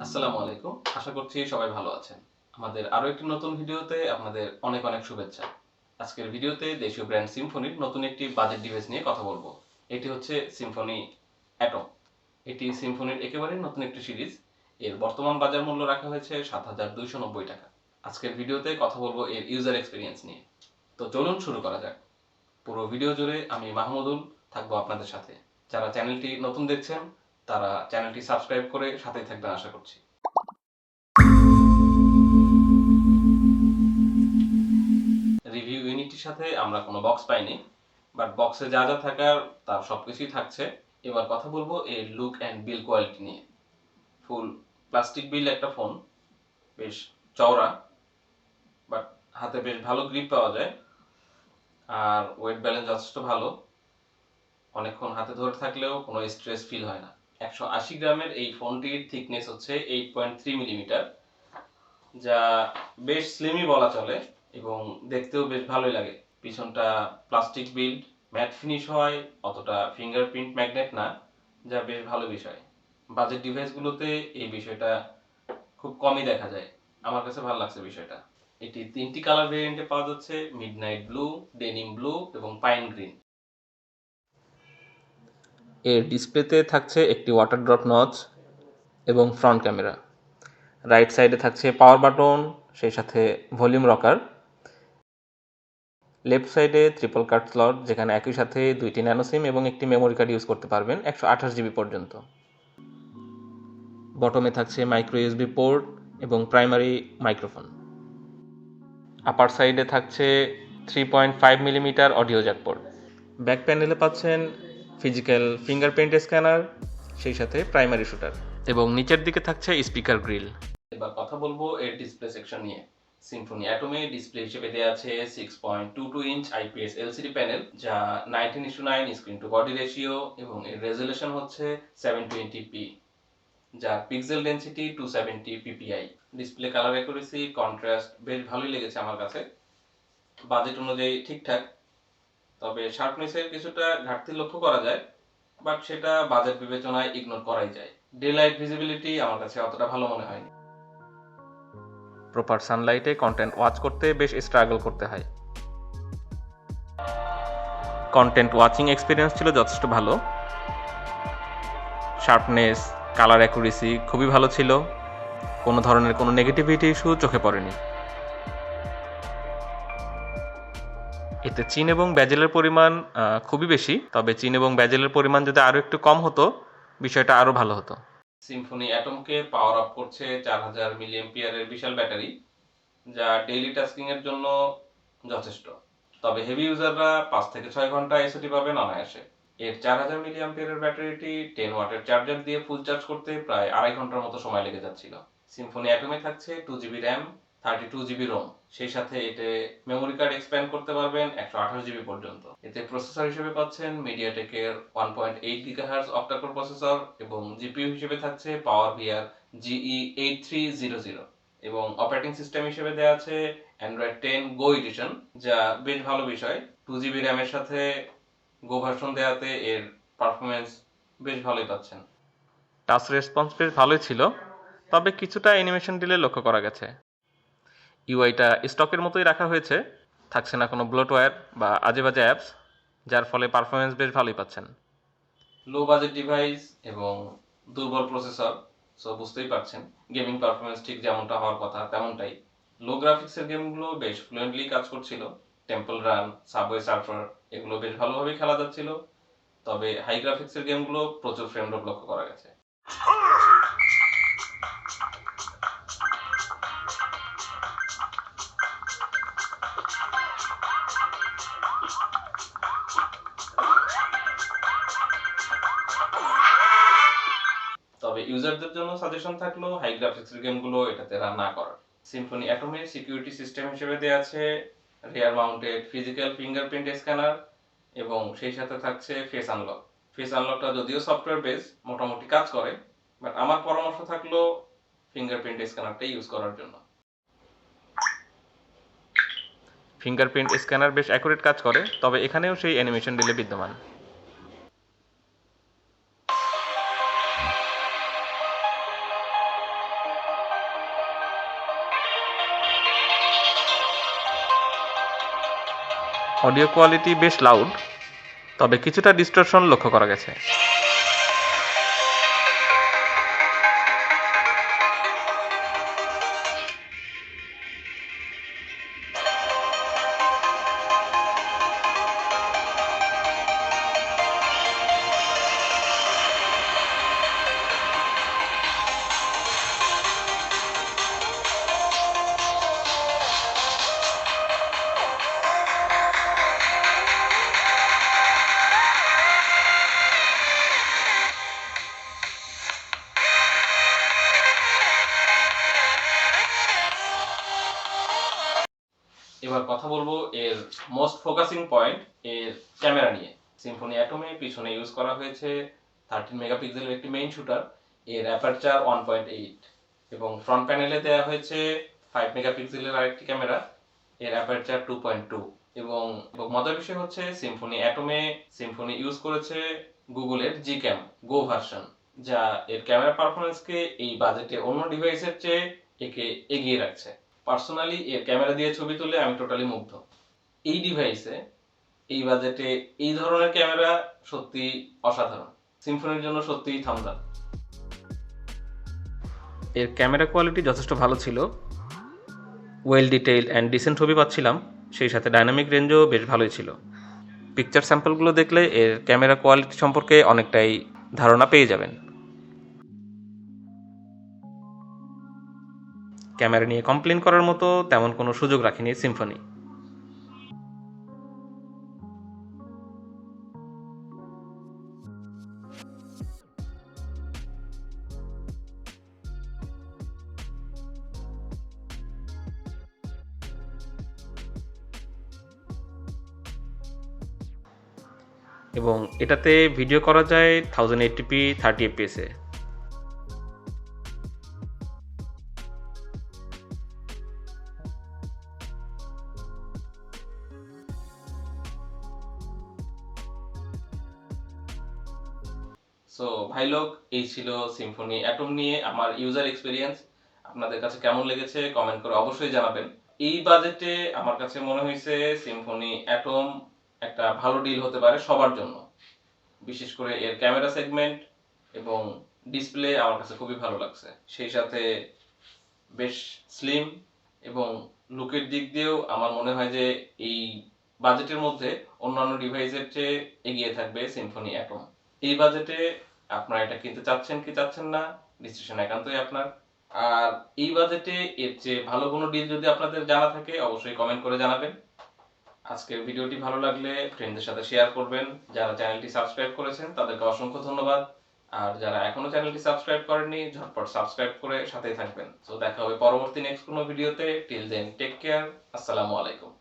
আসসালামু আলাইকুম। আশা করছি সবাই ভালো আছেন। আমাদের আরো একটি নতুন ভিডিওতে আপনাদের অনেক অনেক শুভেচ্ছা। আজকের ভিডিওতে দেশীয় ব্র্যান্ড সিম্ফনির নতুন একটি বাজেট ডিভাইস নিয়ে কথা বলবো। এটি হচ্ছে সিম্ফনি অ্যাটম। এটি সিম্ফনির একেবারেই নতুন একটি সিরিজ। এর বর্তমান বাজার মূল্য রাখা হয়েছে ৭,২৯০ টাকা। আজকের ভিডিওতে কথা বলবো এর ইউজার এক্সপিরিয়েন্স নিয়ে। তো চলুন শুরু করা যাক। পুরো ভিডিও জুড়ে আমি মাহমুদুল থাকবো আপনাদের সাথে। যারা চ্যানেলটি নতুন দেখছেন তারা চ্যানেলটি সাবস্ক্রাইব করে সাথেই থাকবেন আশা করছি। রিভিউ ইউনিটটির সাথে আমরা কোনো বক্স পাইনি, বাট বক্সে যা যা থাকার তার সব কিছুই থাকছে। এবার কথা বলবো এর লুক অ্যান্ড বিল কোয়ালিটি নিয়ে। ফুল প্লাস্টিক বিল একটা ফোন, বেশ চওড়া, বাট হাতে বেশ ভালো গ্রিপ পাওয়া যায়, আর ওয়েট ব্যালেন্স যথেষ্ট ভালো। অনেকক্ষণ হাতে ধরে থাকলেও কোনো স্ট্রেস ফিল হয় না। 180 গ্রামের এই ফোনটির থিকনেস হচ্ছে 8.3 মিলিমিটার, যা বেশ স্লিমই বলা চলে এবং দেখতেও বেশ ভালোই লাগে। পিছনটা প্লাস্টিক বিল্ড, ম্যাট ফিনিশ হয়, অতটা ফিঙ্গারপ্রিন্ট ম্যাগনেট না, যা বেশ ভালো বিষয়। বাজেট ডিভাইসগুলোতে এই বিষয়টা খুব কমই দেখা যায়। আমার কাছে ভালো লাগছে বিষয়টা। এটি 3টি কালার ভেরিয়েন্টে পাওয়া যাচ্ছে: মিডনাইট ব্লু, ডেনিম ব্লু এবং পাইন গ্রিন। এর ডিসপ্লেতে থাকছে একটি ওয়াটার ড্রপ নচ এবং ফ্রন্ট ক্যামেরা। রাইট সাইডে থাকছে পাওয়ার বাটন, সেই সাথে ভলিউম রকার। লেফট সাইডে ট্রিপল কার্ড স্লট, যেখানে একই সাথে 2টি ন্যানো সিম এবং একটি মেমোরি কার্ড ইউজ করতে পারবেন 128 জিবি পর্যন্ত। বটমে থাকছে মাইক্রো ইউএসবি পোর্ট এবং প্রাইমারি মাইক্রোফোন। আপার সাইডে থাকছে 3.5 millimetre audio Jack port. Back প্যানেলে পাচ্ছেন ফিজিক্যাল ফিঙ্গারপ্রিন্ট স্ক্যানার, সেই সাথে প্রাইমারি শুটার, এবং নিচের দিকে থাকছে স্পিকার গ্রিল। এবার কথা বলবো এর ডিসপ্লে সেকশন নিয়ে। সিম্ফনি অ্যাটমে ডিসপ্লে হিসেবে দেওয়া আছে 6.22 ইঞ্চ আইপিএস এলসিডি প্যানেল, যা 19:9 স্ক্রিন টু বডি রেশিও, এবং এর রেজোলিউশন হচ্ছে 720p, যার pixel density 270 ppi। Display colour accuracy, contrast বেশ ভালোই লেগেছে আমার কাছে। বাজেট অনুযায়ী ঠিকঠাক, তবে শার্পনেসের কিছুটা ঘাটতি লক্ষ্য করা যায়, বাট সেটা বাজেট বিবেচনায় ইগনোর করাই যায়। ডে লাইট ভিজিবিলিটি আমার কাছে অতটা ভালো মনে হয়নি। প্রপার সানলাইটে কন্টেন্ট ওয়াচ করতে বেশ স্ট্রাগল করতে হয়। কন্টেন্ট ওয়াচিং এক্সপিরিয়েন্স ছিল যথেষ্ট ভালো। শার্পনেস, কালার অ্যাকুরেসি খুবই ভালো ছিল। কোনো ধরনের কোনো নেগেটিভিটি ইস্যু চোখে পড়েনি। এতে চিন এবং ব্যাজেলের পরিমাণ খুবই বেশি, তবে চিন এবং ব্যাজেলের পরিমাণ যদি আরও একটু কম হতো বিষয়টা আরও ভালো হতো। সিম্ফনি অ্যাটমকে পাওয়ার আপ করছে 4000 মিলিঅ্যাম্পিয়ারের বিশাল ব্যাটারি, যা ডেইলি টাস্কিং এর জন্য যথেষ্ট। তবে হেভি ইউজাররা 5 থেকে 6 ঘন্টা এসওটি পাবেন অনায়াসে। এর 4000 মিলিঅ্যাম্পিয়ারের ব্যাটারিটি 10 ওয়াটের চার্জার দিয়ে ফুল চার্জ করতে প্রায় আড়াই ঘন্টার মতো সময় লেগে যাচ্ছিল। সিম্ফনি অ্যাটমে থাকছে 2GB র্যাম, 32GB রোম, সেই সাথে এতে মেমোরি কার্ড এক্সপ্যান্ড করতে পারবেন 128 জিবি পর্যন্ত। এতে প্রসেসর হিসেবে পাচ্ছেন মিডিয়াটেকের 1.8 GHz অক্টাকোর প্রসেসর, এবং জিপিইউ হিসেবে থাকছে পাওয়ার ভিআর GE8300, এবং অপারেটিং সিস্টেম হিসেবে দেওয়া আছে অ্যান্ড্রয়েড 10 গো এডিশন, যা বেশ ভালো বিষয়। 2GB র্যামের সাথে গো ভার্সন দেওয়াতে এর পারফরমেন্স বেশ ভালোই পাচ্ছেন। টাচ রেসপন্স বেশ ভালোই ছিল, তবে কিছুটা অ্যানিমেশন ডিলে লক্ষ্য করা গেছে। ইউআইটা স্টকের মতোই রাখা হয়েছে, থাকছে না কোনো ব্লোটওয়্যার বা আজেবাজে অ্যাপস, যার ফলে পারফরমেন্স বেশ ভালোই পাচ্ছেন। লো বাজেট ডিভাইস এবং দুর্বল প্রসেসর, সো বুঝতেই পারছেন গেমিং পারফরমেন্স ঠিক যেমনটা হওয়ার কথা তেমনটাই। লো গ্রাফিক্সের গেমগুলো বেশ ফ্লুয়েন্টলি কাজ করছিল। টেম্পল রান, সাবওয়ে সার্ফার এগুলো বেশ ভালোভাবেই খেলা যাচ্ছিল, তবে হাই গ্রাফিক্সের গেমগুলো প্রচুর ফ্রেম ড্রপ লক্ষ্য করা গেছে। তবে ইউজারদের জন্য সাজেশন থাকলো হাই গ্রাফিক্সের গেমগুলো এটাতে রান না করার। সিম্ফনি অ্যাটমের সিকিউরিটি সিস্টেম হিসেবে দেওয়া আছে রিয়ার মাউন্টেড ফিজিক্যাল ফিঙ্গারপ্রিন্ট স্ক্যানার, এবং সেই সাথে থাকছে ফেস আনলক। ফেস আনলকটা যদিও সফটওয়্যার বেস, মোটামুটি কাজ করে, বাট আমার পরামর্শ থাকলো ফিঙ্গারপ্রিন্ট স্ক্যানারটাই ইউজ করার জন্য। ফিঙ্গারপ্রিন্ট স্ক্যানার বেশ অ্যাকুরেট কাজ করে, তবে এখানেও সেই অ্যানিমেশন ডিলে বিদ্যমান। অডিও কোয়ালিটি বেশ লাউড, তবে কিছুটা ডিস্টরশন লক্ষ্য করা গেছে। এবার কথা বলবো এর মোস্ট ফোকাসিং পয়েন্ট, এর ক্যামেরা নিয়ে। সিম্ফনি অ্যাটমে পিছনে ইউজ করা হয়েছে 13 মেগাপিক্সেলের একটি মেইন শুটার, এর অ্যাপারচার 1.8, এবং ফ্রন্ট প্যানেলে দেওয়া হয়েছে 5 মেগাপিক্সেলের আরেকটি ক্যামেরা, এর অ্যাপারচার 2.2। এবং মজার বিষয় হচ্ছে সিম্ফনি অ্যাটমে সিম্ফনি ইউজ করেছে গুগলের জিক্যাম গো ভার্সন, যা এর ক্যামেরা পারফরমেন্সকে এই বাজেটে অন্য ডিভাইসের চেয়ে একে এগিয়ে রাখছে। পার্সোনালি এর ক্যামেরা দিয়ে ছবি তুলে আমি টোটালি মুগ্ধ। এই ডিভাইসে এই বাজেটে এই ধরনের ক্যামেরা সত্যি অসাধারণ। সিম্ফনির জন্য সত্যিই থামস আপ। এর ক্যামেরা কোয়ালিটি যথেষ্ট ভালো ছিল, ওয়েল ডিটেইলড অ্যান্ড ডিসেন্ট ছবি পাচ্ছিলাম, সেই সাথে ডাইনামিক রেঞ্জও বেশ ভালোই ছিল। পিকচার স্যাম্পলগুলো দেখলে এর ক্যামেরা কোয়ালিটি সম্পর্কে অনেকটাই ধারণা পেয়ে যাবেন। ক্যামেরা নিয়ে কমপ্লেন করার মতো তেমন কোনো সুযোগ রাখেনি সিম্ফনি। এবং এটাতে ভিডিও করা যায় 1080p 30 fps এ। সো ভাই লোক, এই ছিল সিম্ফনি অ্যাটম নিয়ে আমার ইউজার এক্সপিরিয়েন্স। আপনাদের কাছে কেমন লেগেছে কমেন্ট করে অবশ্যই জানাবেন। এই বাজেটে আমার কাছে মনে হয়েছে সিম্ফনি অ্যাটম একটা ভালো ডিল হতে পারে সবার জন্য। বিশেষ করে এর ক্যামেরা সেগমেন্ট এবং ডিসপ্লে আমার কাছে খুবই ভালো লাগছে, সেই সাথে বেশ স্লিম, এবং লুকের দিক দিয়েও আমার মনে হয় যে এই বাজেটের মধ্যে অন্যান্য ডিভাইসের চেয়ে এগিয়ে থাকবে সিম্ফনি অ্যাটম। এই বাজেটে আপনারা এটা কিনতে চাচ্ছেন কি চাচ্ছেন না, ডিসিশন একান্তই আপনার। আর এই বাজেটে এর চেয়ে ভালো কোনো ডিল যদি আপনাদের জানা থাকে অবশ্যই কমেন্ট করে জানাবেন। আজকের ভিডিওটি ভালো লাগলে ফ্রেন্ডদের সাথে শেয়ার করবেন। যারা চ্যানেলটি সাবস্ক্রাইব করেছেন তাদেরকে অসংখ্য ধন্যবাদ। আর যারা এখনো চ্যানেলটি সাবস্ক্রাইব করেননি ঝটপট সাবস্ক্রাইব করে সাথেই থাকবেন। তো দেখা হবে পরবর্তী নেক্সট কোনো ভিডিওতে। Till then take care. আসসালামু আলাইকুম।